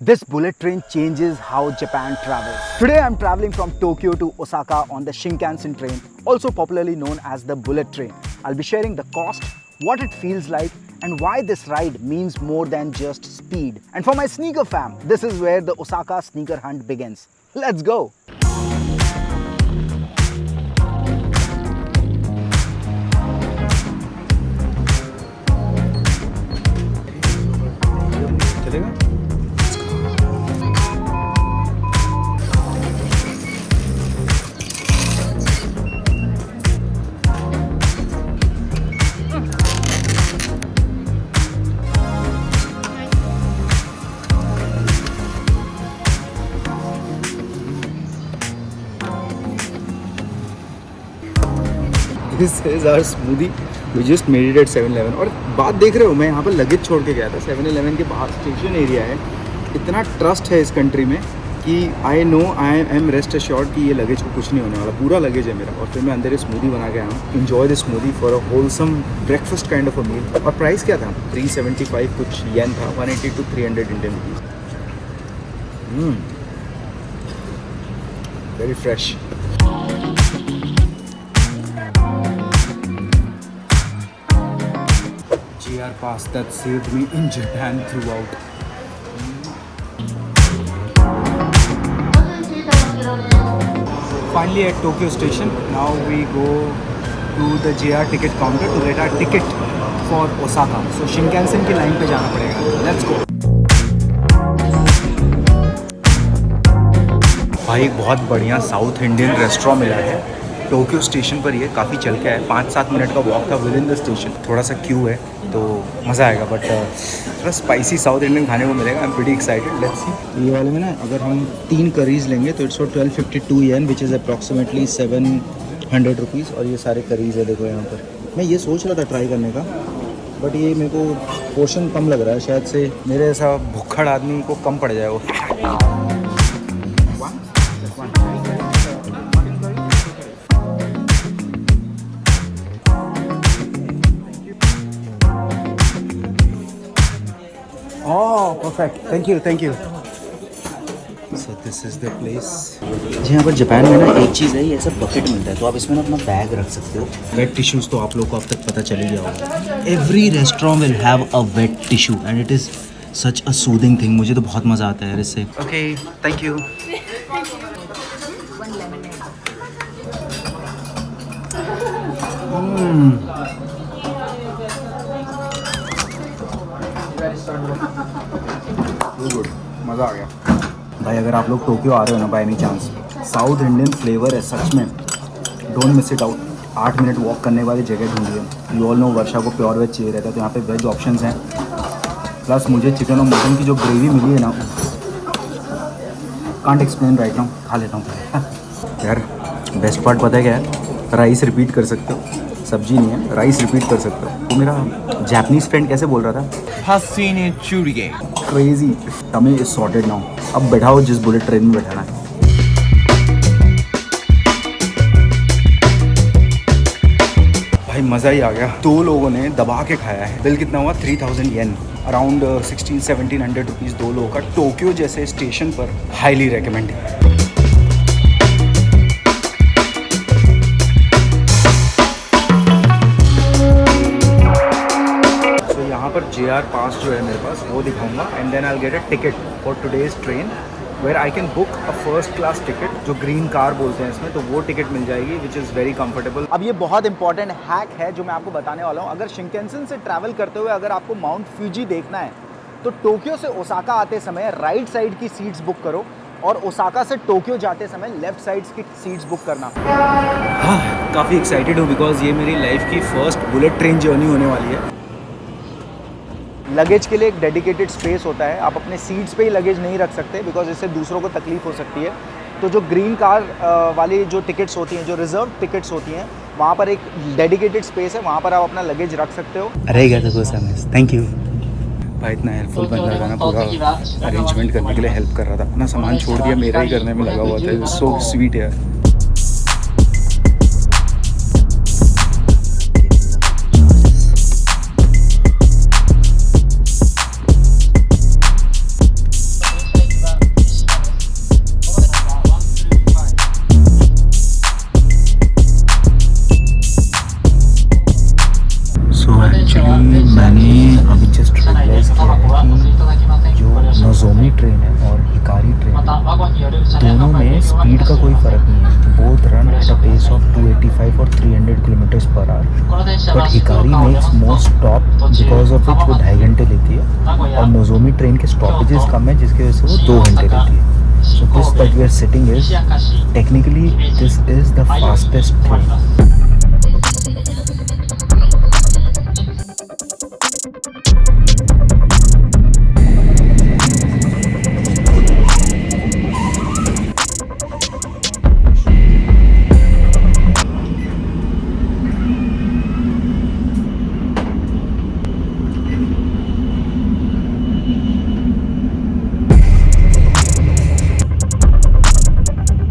This bullet train changes how Japan travels. Today I'm traveling from Tokyo to Osaka on the Shinkansen train, also popularly known as the bullet train. I'll be sharing the cost, what it feels like, and why this ride means more than just speed. And for my sneaker fam, this is where the Osaka sneaker hunt begins. Let's go! This is our smoothie. We just made it at 7-Eleven. और बात देख रहे हो, मैं यहाँ पर luggage छोड़ के गया था 7-Eleven के बाहर स्टेशन एरिया है. इतना ट्रस्ट है इस कंट्री में कि आई एम रेस्ट अश्योर्ड कि ये लगेज को कुछ नहीं होने वाला. पूरा लगेज है मेरा. और फिर मैं अंदर स्मूदी बना के आया हूँ. Enjoy the smoothie for a wholesome breakfast kind of a meal. और प्राइस क्या था? 375 कुछ येन था. 180 to 300 Indian rupees. Very fresh. GR pass that saved me in Japan throughout. Finally at Tokyo station, now we go to the JR ticket counter to get our ticket for Osaka. So Shinkansen की line पे जाना पड़ेगा. Let's go. भाई एक बहुत बढ़िया south Indian restaurant मिला है टोक्यो स्टेशन पर. ये काफ़ी चल के है. 5-7 मिनट का वॉक था विद इन द स्टेशन. थोड़ा सा क्यू है तो मज़ा आएगा. बट थोड़ा स्पाइसी साउथ इंडियन खाने को मिलेगा. I am pretty excited. Let's see. ये वाले में ना अगर हम 3 करीज़ लेंगे तो it's for 1252 yen which is approximately 700 rupees. और ये सारे करीज़ है देखो यहाँ पर. मैं ये सोच रहा था ट्राई करने का, बट ये मेरे को पोर्शन कम लग रहा है. शायद से मेरे ऐसा भुक्खड़ आदमी को कम पड़ जाए वो. Oh, perfect. Thank you. So this is the place. जी यहाँ पर जापान में ना एक चीज़ है, ये ऐसा बकेट मिलता है तो आप इसमें ना अपना बैग रख सकते हो. वेट टिश्यूज़ तो आप लोगों को अब तक पता चल ही गया होगा. Every restaurant will have a wet tissue and it is such a soothing thing. मुझे तो बहुत मज़ा आता है यार इससे. Okay, thank you. गुड, मज़ा आ गया भाई. अगर आप लोग टोक्यो आ रहे हो ना by any chance, south Indian flavour है सच में. Don't miss it out. 8 minute walk करने वाली जगह ढूंढिए. यू ऑल नो वर्षा को प्योर वेज चाहिए रहता है तो यहाँ पे वेज ऑप्शंस हैं. प्लस मुझे चिकन और मटन की जो ग्रेवी मिली है ना, कांट एक्सप्लेन राइट नाउ. खा लेता हूँ यार. बेस्ट पार्ट पता है क्या है? राइस रिपीट कर सकते हो. सब्जी नहीं है, राइस रिपीट कर सकते हो. तो मेरा जापानीज फ्रेंड कैसे बोल रहा था? Hassine Churige. Crazy. Tummy is sorted now. अब बैठाओ जिस बुलेट ट्रेन में बैठाना है. भाई मज़ा ही आ गया. 2 लोगों ने दबा के खाया है. बिल कितना हुआ? 3000 येन. अराउंड 1600-1700 रुपीज़ 2 लोगों का. टोक्यो जैसे स्टेशन पर हाईली रिकमेंड. यहाँ पर JR पास जो है मेरे पास वो दिखाऊंगा and then I will get a ticket for today's train where I can book a first class ticket जो ग्रीन कार बोलते हैं इसमें. तो वो टिकट मिल जाएगी विच इज़ वेरी कंफर्टेबल. अब ये बहुत इंपॉर्टेंट हैक है जो मैं आपको बताने वाला हूँ. अगर शिंकेंसन से ट्रैवल करते हुए अगर आपको माउंट फ्यूजी देखना है तो टोक्यो से ओसाका आते समय राइट साइड की सीट्स बुक करो और ओसाका से टोक्यो जाते समय लेफ्ट साइड की सीट्स बुक करना. हाँ, काफ़ी एक्साइटेड हूँ बिकॉज ये मेरी लाइफ की फ़र्स्ट बुलेट ट्रेन जर्नी होने वाली है. लगेज के लिए एक डेडिकेटेड स्पेस होता है. आप अपने सीट्स पे ही लगेज नहीं रख सकते बिकॉज इससे दूसरों को तकलीफ हो सकती है. तो जो ग्रीन कार वाली जो टिकट्स होती हैं, जो रिजर्व टिकट्स होती हैं, वहाँ पर एक डेडिकेटेड स्पेस है. वहाँ पर आप अपना लगेज रख सकते हो. रहेगा तो थैंक यू भाई. इतना हेल्पफुल बंदा था ना, पूरा अरेंजमेंट करने के लिए हेल्प कर रहा था. अपना सामान छोड़ दिया, मेरा ही करने में लगा हुआ था. सो स्वीट है. नोजोमी ट्रेन है और हिकारी ट्रेन है, दोनों में स्पीड का कोई फ़र्क नहीं है. Both run at a pace of 285 और 300 kilometres per hour. But Hikari makes more stop because of which वो 2.5 घंटे लेती है और नोजोमी ट्रेन के स्टॉपेजेस कम है जिसकी वजह से वो 2 घंटे लेती है. So this that we are sitting is technically this is the fastest train.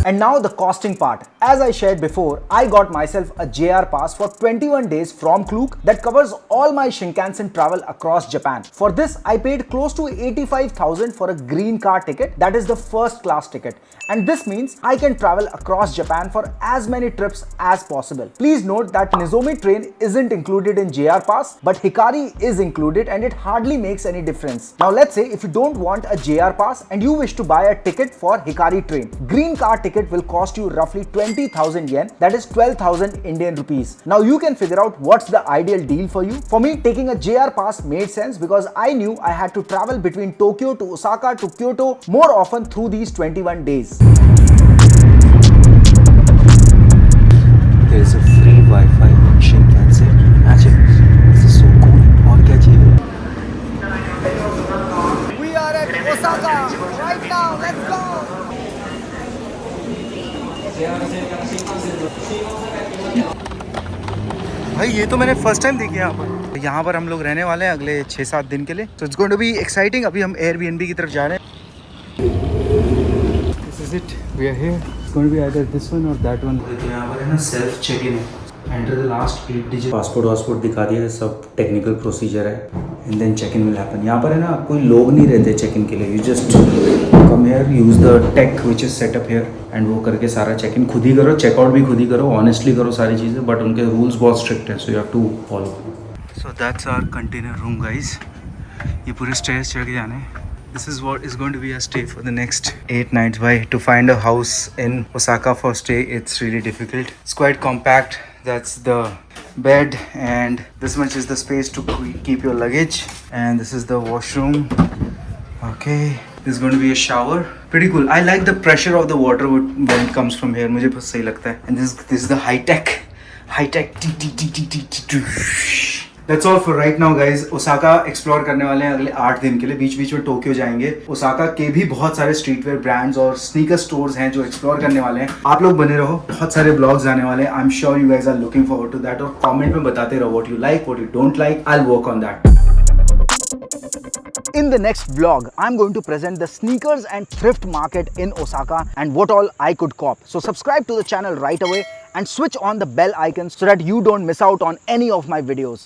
And now the costing part. As I shared before, I got myself a JR pass for 21 days from Klook that covers all my Shinkansen travel across Japan. For this, I paid close to 85,000 for a green car ticket, that is the first class ticket. And this means I can travel across Japan for as many trips as possible. Please note that Nozomi train isn't included in JR pass, but Hikari is included and it hardly makes any difference. Now let's say if you don't want a JR pass and you wish to buy a ticket for Hikari train, green car ticket will cost you roughly 20,000 yen, that is 12,000 Indian rupees. Now you can figure out what's the ideal deal for you. For me, taking a JR pass made sense because I knew I had to travel between Tokyo to Osaka to Kyoto more often through these 21 days. There is a free Wi-Fi in Shinkansen. Imagine, this is so cool. और क्या चाहिए? We are at Osaka right now. Let's go. भाई ये तो मैंने first time देखी यहाँ पर. यहाँ पर हम लोग रहने वाले हैं अगले 6-7 दिन के लिए. तो it's going to be exciting. अभी हम एयरबीएनबी की तरफ जा रहे हैं. This is it. We are here. It's going to be either this one or that one. तो यहाँ पर है ना सेल्फ चेक इन है. Enter the last 8 digit. Passport दिखा दिया. सब टेक्निकल प्रोसीजर है and then check in will happen. यहाँ पर है ना कोई लोग नहीं रहते चेक इन के लिए. You just come here, use the tech which is set up here and वो करके सारा चेक इन खुद ही करो. चेकआउट भी खुद ही करो. ऑनेस्टली करो सारी चीज़ें. बट उनके रूल्स बहुत स्ट्रिक्ट है. So you have to follow. So that's our container room guys. ये पूरे स्टेयर्स चढ़ के जाने हैं. This is what is going to be a stay for the next 8 nights. Why? To find a house in Osaka for stay, it's really difficult. It's quite compact. That's the bed and this much is the space to keep your luggage. And this is the washroom. Okay. This is going to be a shower. Pretty cool. I like the pressure of the water when it comes from here. मुझे बहुत सही लगता है. And this is the high tech. That's all for right now guys. Osaka explore करने वाले हैं अगले 8 दिन के लिए. बीच बीच में टोक्यो जाएंगे. ओसाका के भी बहुत सारे स्ट्रीटवेयर ब्रांड्स और स्नीकर स्टोर्स हैं जो एक्सप्लोर करने वाले हैं. आप लोग बने रहो. बहुत सारे ब्लॉग्स आने वाले हैं. I am sure you guys are looking forward to that. और कमेंट में बताते रहो what you like, what you don't like. I will work on that. In the next vlog, I'm going to present the sneakers and thrift market in Osaka and what all I could cop. So subscribe to the channel right away and switch on the bell icon so that you don't miss out on any of my videos.